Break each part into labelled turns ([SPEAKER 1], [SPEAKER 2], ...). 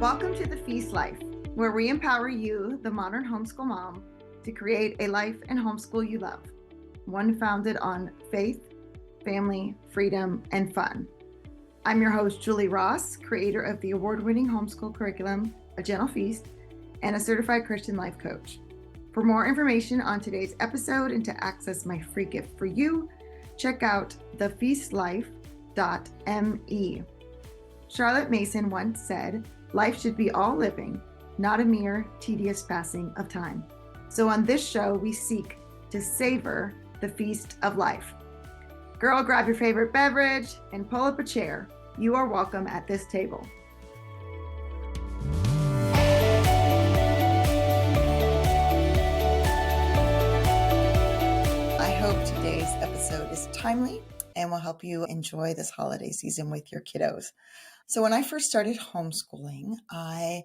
[SPEAKER 1] Welcome to the Feast Life, where we empower you, the modern homeschool mom, to create a life and homeschool you love, one founded on faith, family, freedom, and fun. I'm your host, Julie Ross, creator of the award-winning homeschool curriculum, A Gentle Feast, and a certified Christian life coach. For more information on today's episode and to access my free gift for you, check out thefeastlife.me. Charlotte Mason once said, "Life should be all living, not a mere tedious passing of time." So on this show, we seek to savor the feast of life. Girl, grab your favorite beverage and pull up a chair. You are welcome at this table. I hope today's episode is timely and will help you enjoy this holiday season with your kiddos. So when I first started homeschooling, I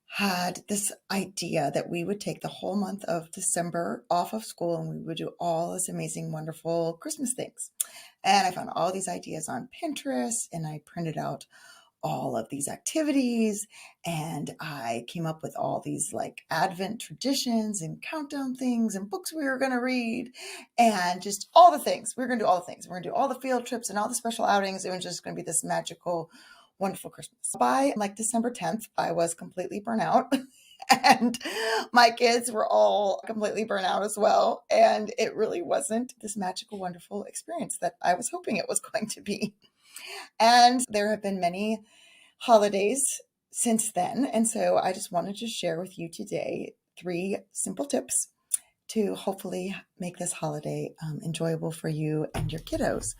[SPEAKER 1] had this idea that we would take the whole month of December off of school and we would do all this amazing, wonderful Christmas things. And I found all these ideas on Pinterest and I printed out all of these activities and I came up with all these like Advent traditions and countdown things and books we were going to read and just all the things. We were going to do all the things. We're going to do all the field trips and all the special outings. It was just going to be this magical, wonderful Christmas. By like December 10th, I was completely burnt out and my kids were all completely burnt out as well. And it really wasn't this magical, wonderful experience that I was hoping it was going to be. And there have been many holidays since then. And so I just wanted to share with you today 3 simple tips to hopefully make this holiday enjoyable for you and your kiddos.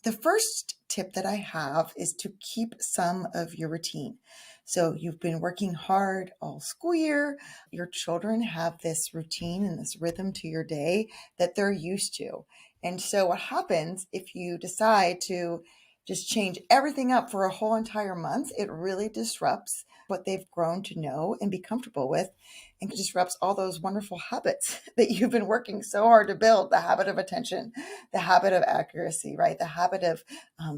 [SPEAKER 1] The first tip that I have is to keep some of your routine. So you've been working hard all school year. Your children have this routine and this rhythm to your day that they're used to. And so what happens if you decide to just change everything up for a whole entire month, it really disrupts what they've grown to know and be comfortable with, and disrupts all those wonderful habits that you've been working so hard to build: the habit of attention, the habit of accuracy, right? The habit of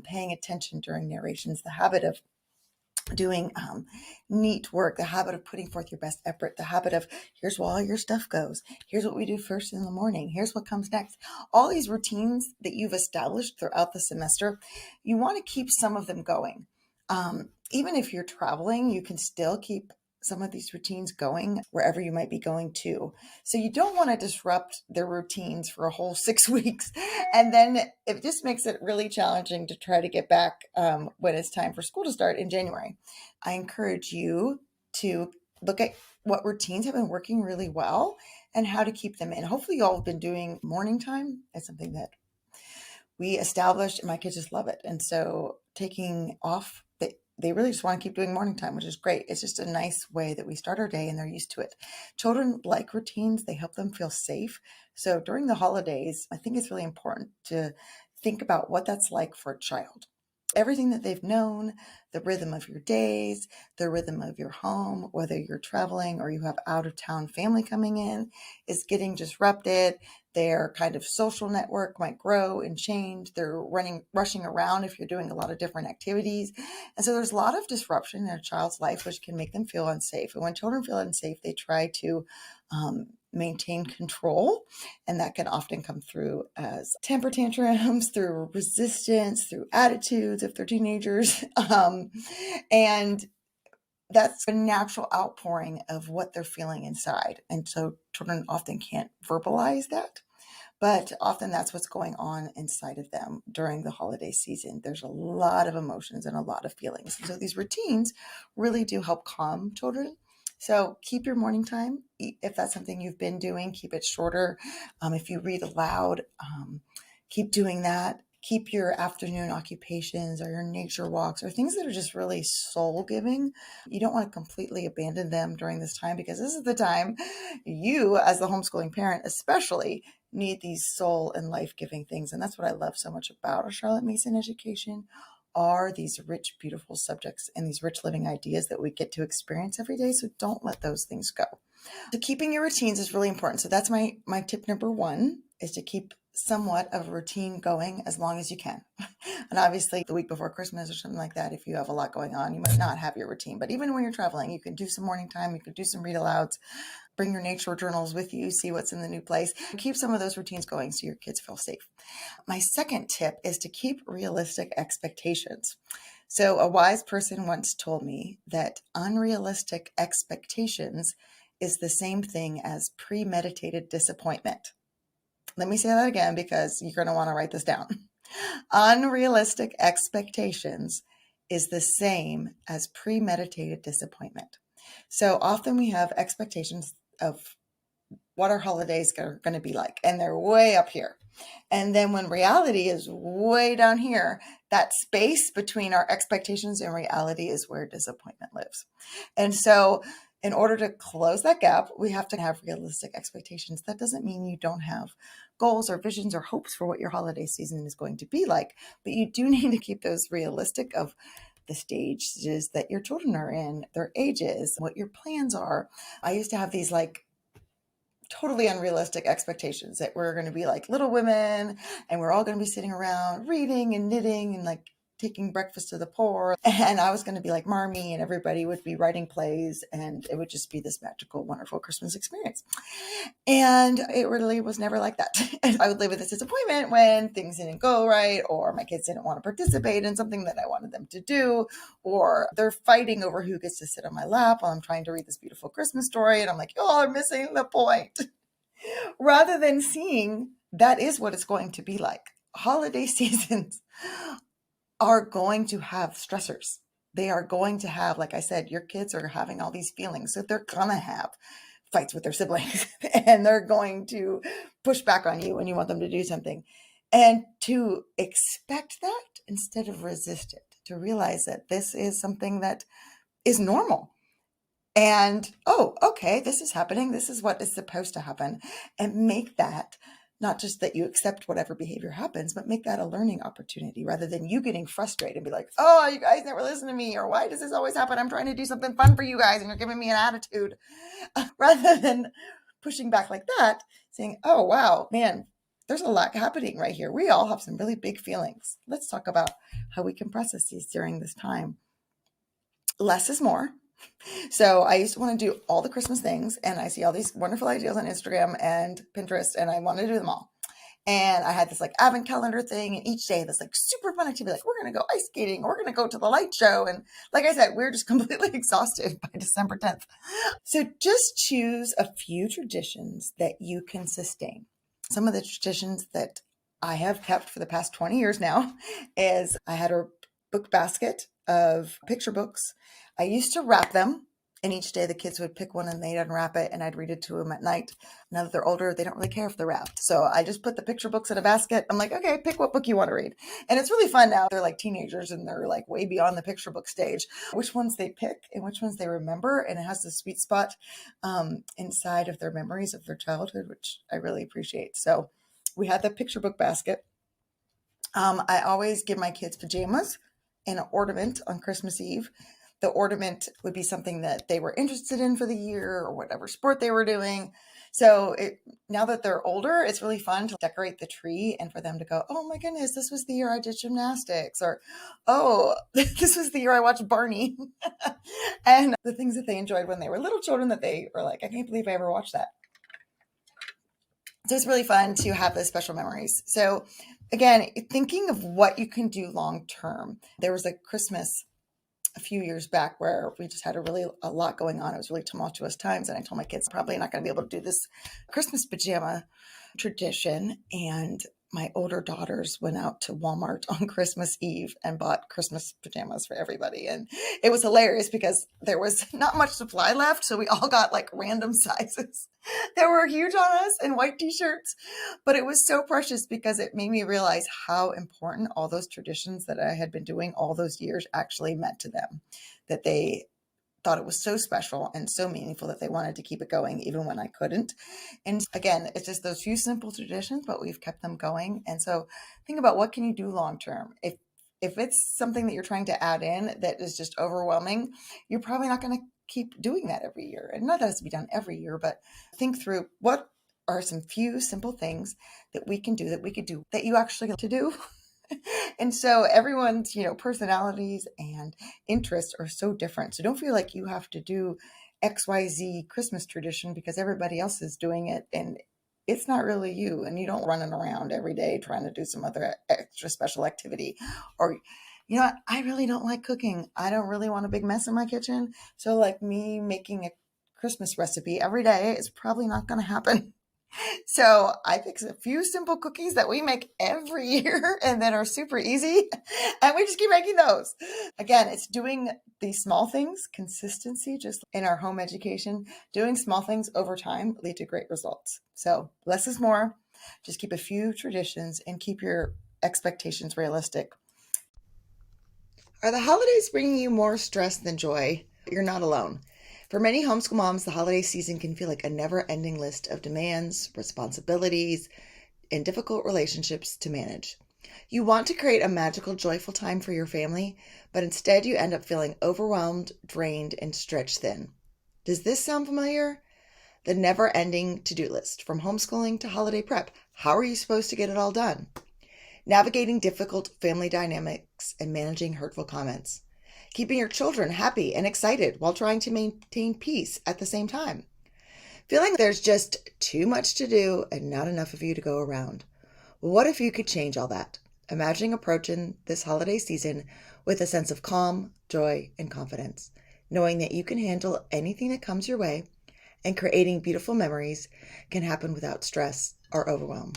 [SPEAKER 1] paying attention during narrations, the habit of doing neat work, the habit of putting forth your best effort, the habit of here's where all your stuff goes, here's what we do first in the morning, here's what comes next. All these routines that you've established throughout the semester, you want to keep some of them going. Even if you're traveling, you can still keep some of these routines going wherever you might be going to. So you don't want to disrupt their routines for a whole 6 weeks. And then it just makes it really challenging to try to get back when it's time for school to start in January. I encourage you to look at what routines have been working really well and how to keep them in. Hopefully you all have been doing morning time. It's something that we established and my kids just love it. And so taking off, they really just want to keep doing morning time, which is great. It's just a nice way that we start our day and they're used to it. Children like routines. They help them feel safe. So during the holidays, I think it's really important to think about what that's like for a child. Everything that they've known, the rhythm of your days, the rhythm of your home, whether you're traveling or you have out of town family coming in, is getting disrupted. Their kind of social network might grow and change. They're rushing around if you're doing a lot of different activities. And so there's a lot of disruption in a child's life, which can make them feel unsafe. And when children feel unsafe, they try to maintain control. And that can often come through as temper tantrums, through resistance, through attitudes if they're teenagers. And that's a natural outpouring of what they're feeling inside. And so children often can't verbalize that, but often that's what's going on inside of them during the holiday season. There's a lot of emotions and a lot of feelings. And so these routines really do help calm children. So keep your morning time. If that's something you've been doing, keep it shorter. If you read aloud, keep doing that. Keep your afternoon occupations or your nature walks or things that are just really soul giving. You don't want to completely abandon them during this time, because this is the time you, as the homeschooling parent especially, need these soul and life-giving things. And that's what I love so much about a Charlotte Mason education, are these rich, beautiful subjects and these rich living ideas that we get to experience every day. So don't let those things go. So keeping your routines is really important. So that's my tip number 1, is to keep somewhat of a routine going as long as you can. And obviously, the week before Christmas or something like that, if you have a lot going on, you might not have your routine. But even when you're traveling, you can do some morning time, you can do some read alouds, bring your nature journals with you, see what's in the new place. Keep some of those routines going so your kids feel safe. My second tip is to keep realistic expectations. So, a wise person once told me that unrealistic expectations is the same thing as premeditated disappointment. Let me say that again because you're going to want to write this down. Unrealistic expectations is the same as premeditated disappointment. So often we have expectations of what our holidays are going to be like, and they're way up here. And then when reality is way down here, that space between our expectations and reality is where disappointment lives. And so in order to close that gap, we have to have realistic expectations. That doesn't mean you don't have goals or visions or hopes for what your holiday season is going to be like, but you do need to keep those realistic of the stages that your children are in, their ages, what your plans are. I used to have these like totally unrealistic expectations that we're going to be like Little Women and we're all going to be sitting around reading and knitting and like taking breakfast to the poor. And I was going to be like Marmee and everybody would be writing plays and it would just be this magical, wonderful Christmas experience. And it really was never like that. And I would live with this disappointment when things didn't go right, or my kids didn't want to participate in something that I wanted them to do, or they're fighting over who gets to sit on my lap while I'm trying to read this beautiful Christmas story. And I'm like, y'all are missing the point. Rather than seeing that is what it's going to be like. Holiday seasons are going to have stressors. They are going to have, like I said, your kids are having all these feelings. So they're going to have fights with their siblings and they're going to push back on you when you want them to do something. And to expect that instead of resist it, to realize that this is something that is normal. And, oh, okay, this is happening. This is what is supposed to happen. And make that not just that you accept whatever behavior happens, but make that a learning opportunity rather than you getting frustrated and be like, oh, you guys never listen to me, or why does this always happen? I'm trying to do something fun for you guys and you're giving me an attitude. Rather than pushing back like that, saying, oh, wow, man, there's a lot happening right here. We all have some really big feelings. Let's talk about how we can process these during this time. Less is more. So I used to want to do all the Christmas things, and I see all these wonderful ideas on Instagram and Pinterest, and I want to do them all. And I had this like advent calendar thing, and each day this like super fun activity, like we're going to go ice skating, or we're going to go to the light show. And like I said, we're just completely exhausted by December 10th. So just choose a few traditions that you can sustain. Some of the traditions that I have kept for the past 20 years now is I had a book basket of picture books. I used to wrap them, and each day the kids would pick one and they'd unwrap it and I'd read it to them at night. Now that they're older, they don't really care if they're wrapped. So I just put the picture books in a basket. I'm like, okay, pick what book you want to read. And it's really fun now. They're like teenagers and they're like way beyond the picture book stage, which ones they pick and which ones they remember. And it has the sweet spot inside of their memories of their childhood, which I really appreciate. So we had the picture book basket. I always give my kids pajamas and an ornament on Christmas Eve. The ornament would be something that they were interested in for the year or whatever sport they were doing. So now that they're older, it's really fun to decorate the tree and for them to go, oh my goodness, this was the year I did gymnastics, or, oh, this was the year I watched Barney. And the things that they enjoyed when they were little children that they were like, I can't believe I ever watched that. So it's really fun to have those special memories. So again, thinking of what you can do long term. There was a Christmas a few years back where we just had a lot going on. It was really tumultuous times. And I told my kids, probably not going to be able to do this Christmas pajama tradition. And my older daughters went out to Walmart on Christmas Eve and bought Christmas pajamas for everybody. And it was hilarious because there was not much supply left. So we all got like random sizes that were huge on us and white t-shirts. But it was so precious because it made me realize how important all those traditions that I had been doing all those years actually meant to them, that they thought it was so special and so meaningful that they wanted to keep it going even when I couldn't. And again, it's just those few simple traditions, but we've kept them going. And so think about what can you do long term. If it's something that you're trying to add in that is just overwhelming, you're probably not going to keep doing that every year. And not that it's to be done every year, but think through what are some few simple things that we can do, that you actually like to do. And so everyone's, personalities and interests are so different. So don't feel like you have to do XYZ Christmas tradition because everybody else is doing it and it's not really you, and you don't running around every day trying to do some other extra special activity. Or, what, I really don't like cooking. I don't really want a big mess in my kitchen. So like me making a Christmas recipe every day is probably not going to happen. So I pick a few simple cookies that we make every year and that are super easy. And we just keep making those. Again, it's doing these small things, consistency, just in our home education, doing small things over time lead to great results. So less is more. Just keep a few traditions and keep your expectations realistic. Are the holidays bringing you more stress than joy? You're not alone. For many homeschool moms, the holiday season can feel like a never-ending list of demands, responsibilities, and difficult relationships to manage. You want to create a magical, joyful time for your family, but instead you end up feeling overwhelmed, drained, and stretched thin. Does this sound familiar? The never-ending to-do list, from homeschooling to holiday prep. How are you supposed to get it all done? Navigating difficult family dynamics and managing hurtful comments. Keeping your children happy and excited while trying to maintain peace at the same time. Feeling there's just too much to do and not enough of you to go around. What if you could change all that? Imagining approaching this holiday season with a sense of calm, joy, and confidence, knowing that you can handle anything that comes your way, and creating beautiful memories can happen without stress or overwhelm.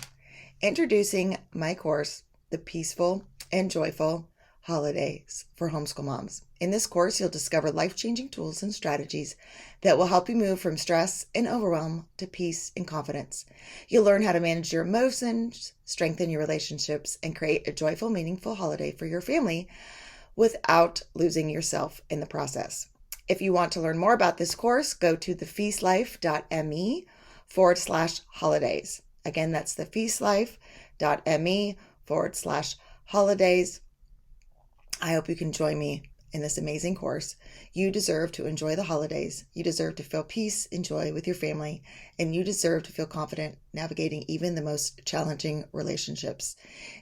[SPEAKER 1] Introducing my course, The Peaceful and Joyful Holidays for Homeschool Moms. In this course, you'll discover life-changing tools and strategies that will help you move from stress and overwhelm to peace and confidence. You'll learn how to manage your emotions, strengthen your relationships, and create a joyful, meaningful holiday for your family without losing yourself in the process. If you want to learn more about this course, go to thefeastlife.me/holidays. Again, that's thefeastlife.me/holidays. I hope you can join me in this amazing course. You deserve to enjoy the holidays. You deserve to feel peace and joy with your family, and you deserve to feel confident navigating even the most challenging relationships.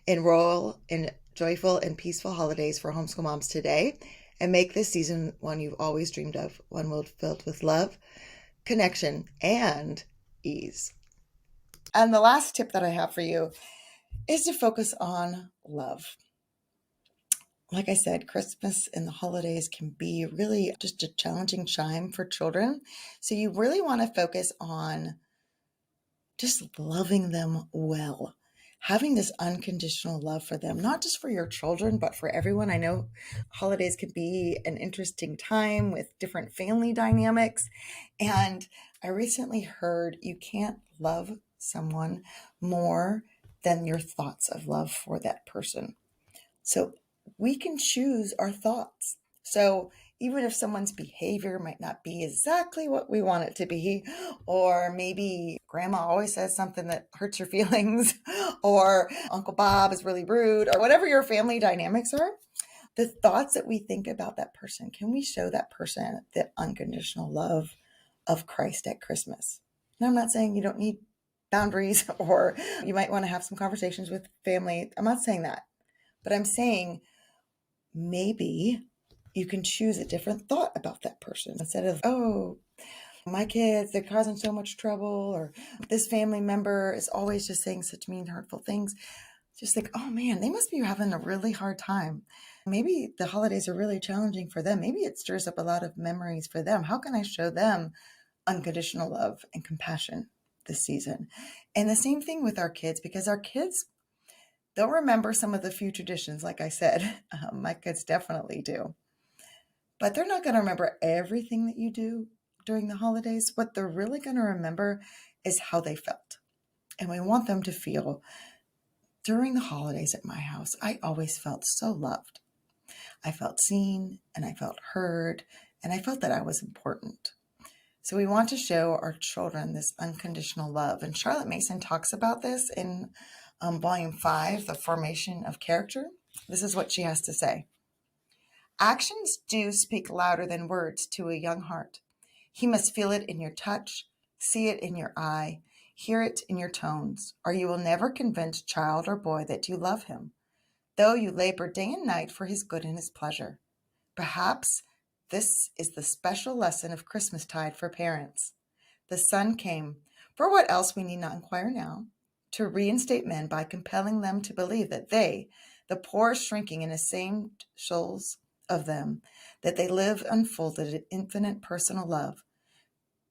[SPEAKER 1] Enroll in joyful and peaceful holidays for homeschool moms today, and make this season one you've always dreamed of, one filled with love, connection, and ease. And the last tip that I have for you is to focus on love. Like I said, Christmas and the holidays can be really just a challenging time for children. So you really want to focus on just loving them well, having this unconditional love for them, not just for your children, but for everyone. I know holidays can be an interesting time with different family dynamics. And I recently heard you can't love someone more than your thoughts of love for that person. So we can choose our thoughts. So even if someone's behavior might not be exactly what we want it to be, or maybe grandma always says something that hurts your feelings, or Uncle Bob is really rude, or whatever your family dynamics are, the thoughts that we think about that person, can we show that person the unconditional love of Christ at Christmas? And I'm not saying you don't need boundaries or you might want to have some conversations with family. I'm not saying that. But I'm saying maybe you can choose a different thought about that person instead of, oh, my kids, they're causing so much trouble, or this family member is always just saying such mean, hurtful things. Just think, oh man, they must be having a really hard time. Maybe the holidays are really challenging for them. Maybe it stirs up a lot of memories for them. How can I show them unconditional love and compassion this season? And the same thing with our kids, because our kids, they'll remember some of the few traditions, like I said. My kids definitely do. But they're not going to remember everything that you do during the holidays. What they're really going to remember is how they felt. And we want them to feel, during the holidays at my house, I always felt so loved. I felt seen, and I felt heard, and I felt that I was important. So we want to show our children this unconditional love. And Charlotte Mason talks about this in Volume 5, The Formation of Character. This is what she has to say. Actions do speak louder than words to a young heart. He must feel it in your touch, see it in your eye, Hear it in your tones, or you will never convince child or boy that you love him, though you labor day and night for his good and his pleasure. Perhaps this is the special lesson of Christmastide for parents. The Son came, for what else we need not inquire now, to reinstate men by compelling them to believe that they, the poor shrinking in the same shoals of them, that they live unfolded in infinite personal love,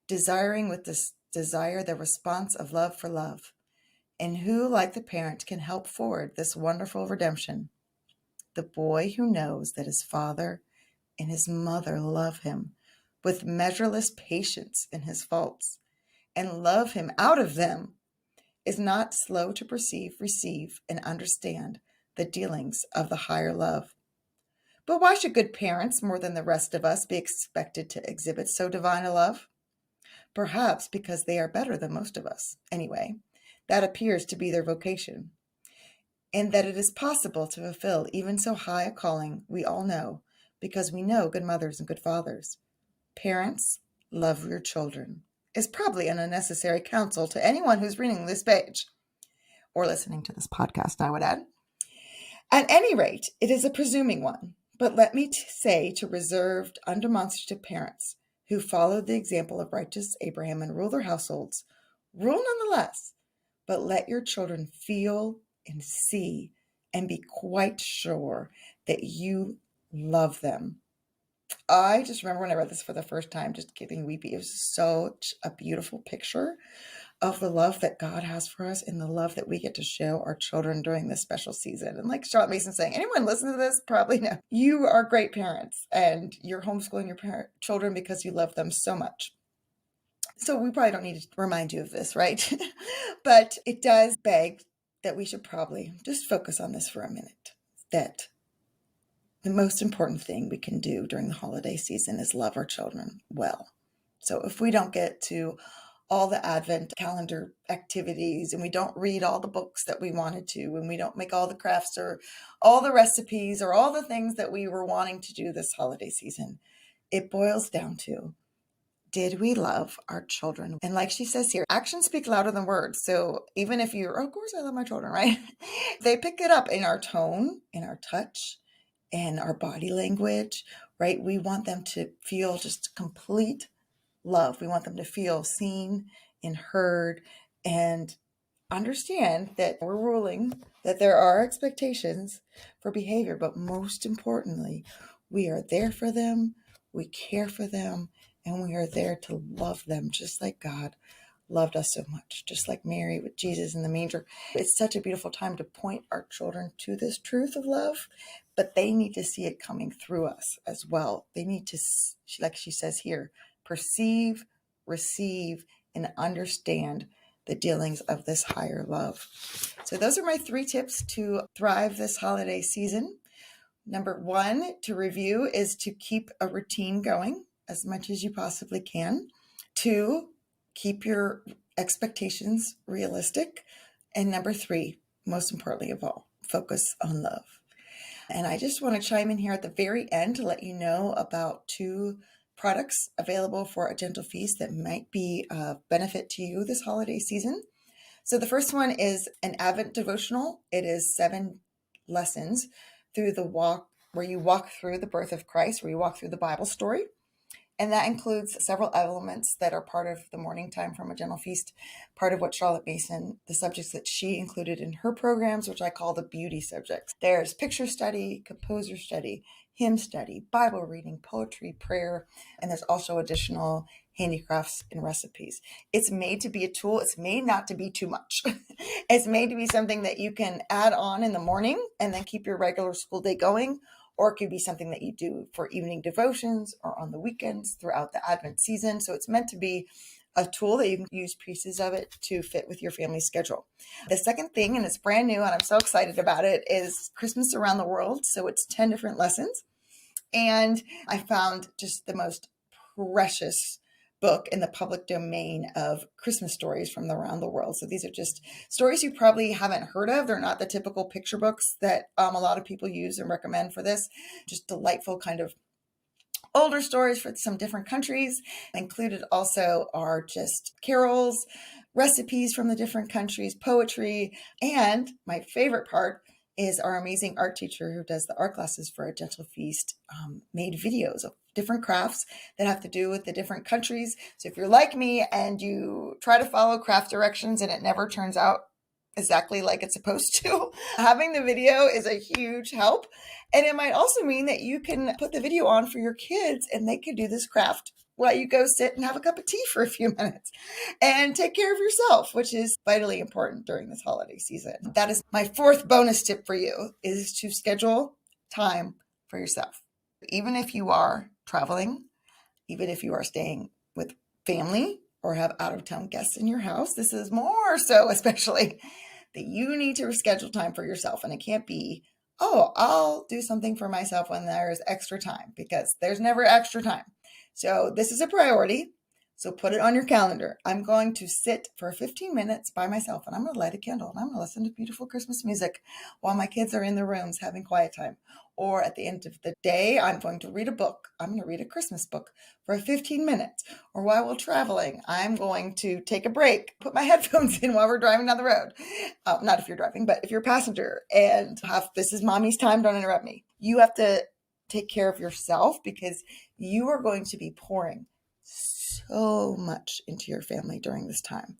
[SPEAKER 1] desiring with this desire the response of love for love, and who, like the parent, can help forward this wonderful redemption. The boy who knows that his father and his mother love him with measureless patience in his faults, and love him out of them, is not slow to perceive, receive, and understand the dealings of the higher love. But why should good parents, more than the rest of us, be expected to exhibit so divine a love? Perhaps because they are better than most of us. Anyway, that appears to be their vocation. And that it is possible to fulfill even so high a calling, we all know, because we know good mothers and good fathers. Parents, love your children is probably an unnecessary counsel to anyone who's reading this page or listening to this podcast, I would add. At any rate, it is a presuming one, but let me say to reserved, undemonstrative parents who followed the example of righteous Abraham and rule their households, rule nonetheless, but let your children feel and see and be quite sure that you love them. I just remember when I read this for the first time, just getting weepy. It was such a beautiful picture of the love that God has for us and the love that we get to show our children during this special season. And like Charlotte Mason saying, anyone listen to this probably know you are great parents and you're homeschooling your children because you love them so much. So we probably don't need to remind you of this, right? But it does beg that we should probably just focus on this for a minute, that the most important thing we can do during the holiday season is love our children well. So if we don't get to all the Advent calendar activities and we don't read all the books that we wanted to, and we don't make all the crafts or all the recipes or all the things that we were wanting to do this holiday season, it boils down to, did we love our children? And like she says here, actions speak louder than words. So even if you're, of course I love my children, right? They pick it up in our tone, in our touch, and our body language, right? We want them to feel just complete love. We want them to feel seen and heard and understand that we're ruling, that there are expectations for behavior, but most importantly, we are there for them, we care for them, and we are there to love them just like God loved us so much, just like Mary with Jesus in the manger. It's such a beautiful time to point our children to this truth of love, but they need to see it coming through us as well. They need to, like she says here, perceive, receive, and understand the dealings of this higher love. So those are my 3 tips to thrive this holiday season. Number 1, to review, is to keep a routine going as much as you possibly can. 2, keep your expectations realistic. And number 3, most importantly of all, focus on love. And I just want to chime in here at the very end to let you know about 2 products available for A Gentle Feast that might be of benefit to you this holiday season. So the first one is an Advent devotional. It is 7 lessons through the walk, where you walk through the birth of Christ, where you walk through the Bible story. And that includes several elements that are part of the morning time from A Gentle Feast, part of what Charlotte Mason, the subjects that she included in her programs, which I call the beauty subjects. There's picture study, composer study, hymn study, Bible reading, poetry, prayer, and there's also additional handicrafts and recipes. It's made to be a tool. It's made not to be too much. It's made to be something that you can add on in the morning and then keep your regular school day going. Or it could be something that you do for evening devotions or on the weekends throughout the Advent season. So it's meant to be a tool that you can use pieces of it to fit with your family schedule. The second thing, and it's brand new and I'm so excited about it, is Christmas Around the World. So it's 10 different lessons. And I found just the most precious book in the public domain of Christmas stories from around the world. So these are just stories you probably haven't heard of. They're not the typical picture books that a lot of people use and recommend for this. Just delightful kind of older stories for some different countries. Included also are just carols, recipes from the different countries, poetry, and my favorite part is our amazing art teacher who does the art classes for A Gentle Feast made videos of different crafts that have to do with the different countries. So if you're like me and you try to follow craft directions and it never turns out exactly like it's supposed to, having the video is a huge help. And it might also mean that you can put the video on for your kids and they can do this craft while you go sit and have a cup of tea for a few minutes and take care of yourself, which is vitally important during this holiday season. That is my fourth bonus tip for you, is to schedule time for yourself. Even if you are traveling, even if you are staying with family or have out-of-town guests in your house, this is more so especially that you need to schedule time for yourself. And it can't be, oh, I'll do something for myself when there's extra time, because there's never extra time. So this is a priority. So put it on your calendar. I'm going to sit for 15 minutes by myself and I'm going to light a candle and I'm going to listen to beautiful Christmas music while my kids are in their rooms having quiet time. Or at the end of the day, I'm going to read a book. I'm going to read a Christmas book for 15 minutes. Or while we're traveling, I'm going to take a break, put my headphones in while we're driving down the road. Not if you're driving, but if you're a passenger, and this is mommy's time, don't interrupt me. You have to take care of yourself, because you are going to be pouring so much into your family during this time.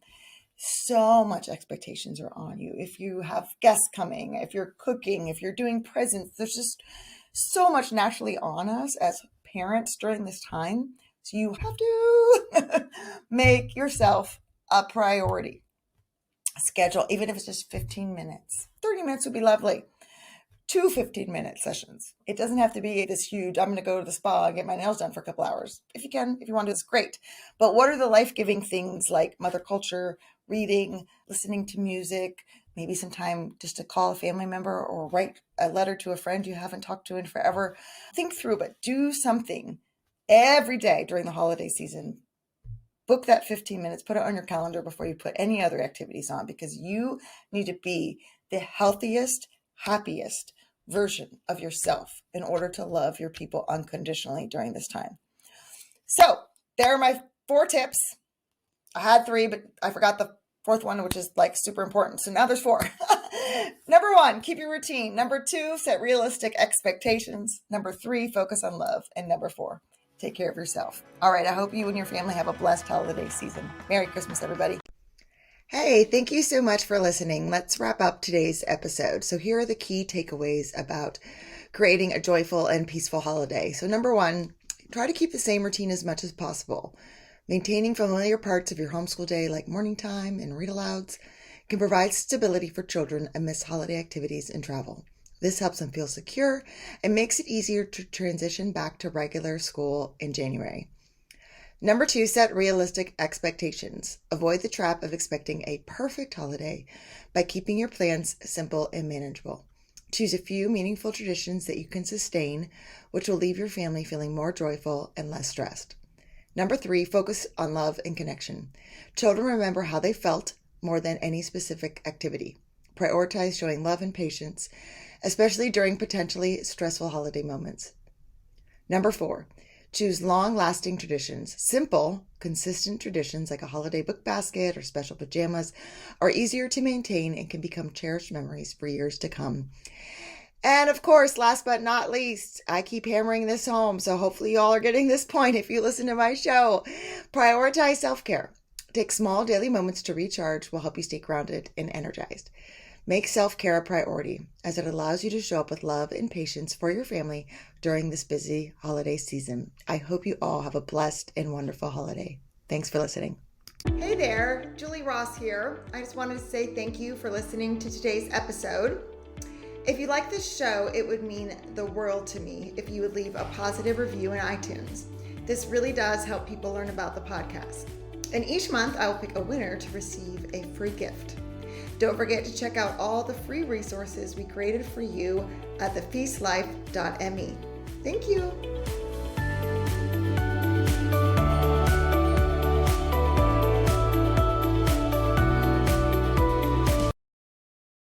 [SPEAKER 1] So much expectations are on you. If you have guests coming, if you're cooking, if you're doing presents, there's just so much naturally on us as parents during this time. So you have to make yourself a priority. Schedule, even if it's just 15 minutes, 30 minutes would be lovely. 2 15-minute sessions. It doesn't have to be this huge, I'm going to go to the spa and get my nails done for a couple hours. If you can, if you want to, it's great. But what are the life-giving things like mother culture, reading, listening to music, maybe some time just to call a family member or write a letter to a friend you haven't talked to in forever? Think through, but do something every day during the holiday season. Book that 15 minutes, put it on your calendar before you put any other activities on, because you need to be the healthiest, happiest version of yourself in order to love your people unconditionally during this time. So there are my 4 tips. I had 3, but I forgot the 4th one, which is like super important. So now there's 4. Number 1, keep your routine. Number 2, set realistic expectations. Number 3, focus on love. And number 4, take care of yourself. All right. I hope you and your family have a blessed holiday season. Merry Christmas, everybody. Hey, thank you so much for listening. Let's wrap up today's episode. So here are the key takeaways about creating a joyful and peaceful holiday. So number 1, try to keep the same routine as much as possible. Maintaining familiar parts of your homeschool day like morning time and read-alouds can provide stability for children amidst holiday activities and travel. This helps them feel secure and makes it easier to transition back to regular school in January. Number 2, set realistic expectations. Avoid the trap of expecting a perfect holiday by keeping your plans simple and manageable. Choose a few meaningful traditions that you can sustain, which will leave your family feeling more joyful and less stressed. Number 3, focus on love and connection. Children remember how they felt more than any specific activity. Prioritize showing love and patience, especially during potentially stressful holiday moments. Number 4, choose long-lasting traditions. Simple, consistent traditions like a holiday book basket or special pajamas are easier to maintain and can become cherished memories for years to come. And of course, last but not least, I keep hammering this home, so hopefully y'all are getting this point if you listen to my show. Prioritize self-care. Take small daily moments to recharge will help you stay grounded and energized. Make self-care a priority, as it allows you to show up with love and patience for your family during this busy holiday season. I hope you all have a blessed and wonderful holiday. Thanks for listening. Hey there, Julie Ross here. I just wanted to say thank you for listening to today's episode. If you like this show, it would mean the world to me if you would leave a positive review in iTunes. This really does help people learn about the podcast. And each month I will pick a winner to receive a free gift. Don't forget to check out all the free resources we created for you at thefeastlife.me. Thank you.